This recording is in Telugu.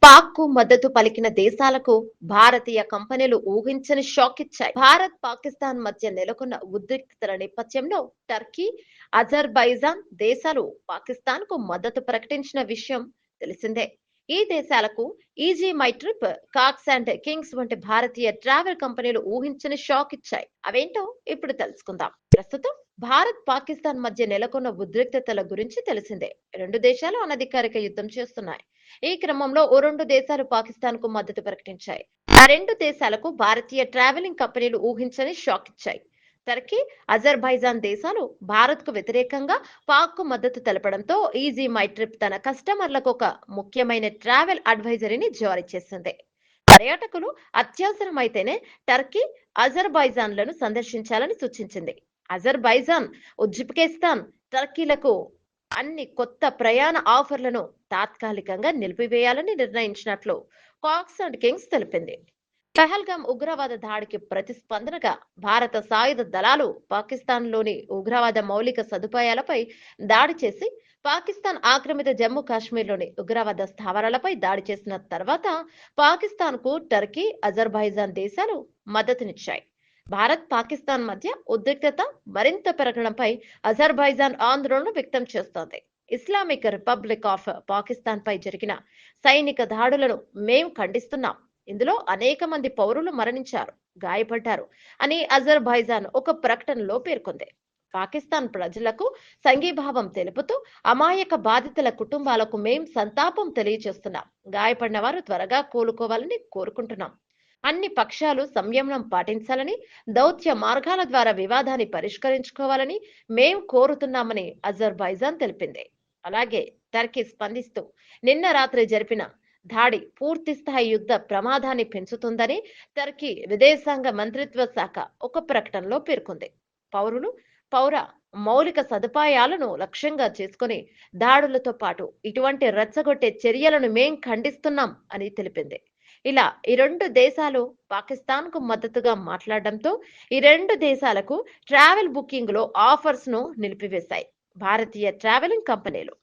పాక్‌కు మద్దతు పలికిన దేశాలకు భారతీయ కంపెనీలు ఊహించని షాక్ ఇచ్చాయి. భారత్, పాకిస్తాన్ మధ్య నెలకొన్న ఉద్రిక్తతల నేపథ్యంలో టర్కీ, అజర్బైజాన్ దేశాలు పాకిస్తాన్‌కు మద్దతు ప్రకటించిన విషయం తెలిసిందే. ఈ దేశాలకు Ease My Trip, Cox and Kings వంటి భారతీయ ట్రావెల్ కంపెనీలు ఊహించని షాక్ ఇచ్చాయి. అవేంటో ఇప్పుడు తెలుసుకుందాం. ప్రస్తుతం భారత్, పాకిస్తాన్ మధ్య నెలకొన్న ఉద్రిక్తతల గురించి తెలిసిందే. రెండు దేశాలు అనధికారిక యుద్ధం చేస్తున్నాయి. ఈ క్రమంలో ఓ రెండు దేశాలు పాకిస్తాన్ కు మద్దతు ప్రకటించాయి. ఆ రెండు దేశాలకు భారతీయ ట్రావెలింగ్ కంపెనీలు ఊహించని షాక్ ఇచ్చాయి. టర్కీ, అజర్బైజాన్ దేశాలు భారత్ కు వ్యతిరేకంగా పాక్ కు మద్దతు తెలపడంతో ఈజీ మై ట్రిప్ తన కస్టమర్లకు ఒక ముఖ్యమైన ట్రావెల్ అడ్వైజరీని జారీ చేసింది. పర్యాటకులు అత్యవసరమైతేనే టర్కీ, అజర్బైజాన్లను సందర్శించాలని సూచించింది. అజర్బైజాన్, ఉజ్బెకిస్తాన్, టర్కీలకు అన్ని కొత్త ప్రయాణ ఆఫర్లను తాత్కాలికంగా నిలిపివేయాలని నిర్ణయించినట్లు కాక్స్ అండ్ కింగ్స్ తెలిపింది. పహల్గాం ఉగ్రవాద దాడికి ప్రతిస్పందనగా భారత సాయుధ దళాలు పాకిస్తాన్లోని ఉగ్రవాద మౌలిక సదుపాయాలపై దాడి చేసి పాకిస్తాన్ ఆక్రమిత జమ్మూ కాశ్మీర్లోని ఉగ్రవాద స్థావరాలపై దాడి చేసిన తర్వాత పాకిస్తాన్కు టర్కీ, అజర్బైజాన్ దేశాలు మద్దతునిచ్చాయి. భారత్, పాకిస్తాన్ మధ్య ఉద్రిక్తత మరింత పెరగడంపై అజర్బైజాన్ ఆందోళన వ్యక్తం చేస్తోంది. ఇస్లామిక్ రిపబ్లిక్ ఆఫ్ పాకిస్తాన్ పై జరిగిన సైనిక దాడులను మేం ఖండిస్తున్నాం. ఇందులో అనేక మంది పౌరులు మరణించారు, గాయపడ్డారు అని అజర్బైజాన్ ఒక ప్రకటనలో పేర్కొంది. పాకిస్తాన్ ప్రజలకు సంఘీభావం తెలుపుతూ అమాయక బాధితుల కుటుంబాలకు మేం సంతాపం తెలియజేస్తున్నాం. గాయపడిన వారు త్వరగా కోలుకోవాలని కోరుకుంటున్నాం. అన్ని పక్షాలు సంయమనం పాటించాలని, దౌత్య మార్గాల ద్వారా వివాదాన్ని పరిష్కరించుకోవాలని మేం కోరుతున్నామని అజర్బైజాన్ తెలిపింది. అలాగే టర్కీ స్పందిస్తూ నిన్న రాత్రి జరిపిన దాడి పూర్తిస్థాయి యుద్ధ ప్రమాదాన్ని పెంచుతుందని టర్కీ విదేశాంగ మంత్రిత్వ శాఖ ఒక ప్రకటనలో పేర్కొంది. పౌరులు, పౌర మౌలిక సదుపాయాలను లక్ష్యంగా చేసుకుని దాడులతో పాటు ఇటువంటి రెచ్చగొట్టే చర్యలను మేం ఖండిస్తున్నాం అని తెలిపింది. ఇలా ఈ రెండు దేశాలు పాకిస్తాన్ కు మద్దతుగా మాట్లాడడంతో ఈ రెండు దేశాలకు ట్రావెల్ బుకింగ్ లో ఆఫర్స్ ను నిలిపివేశాయి భారతీయ ట్రావెలింగ్ కంపెనీలు.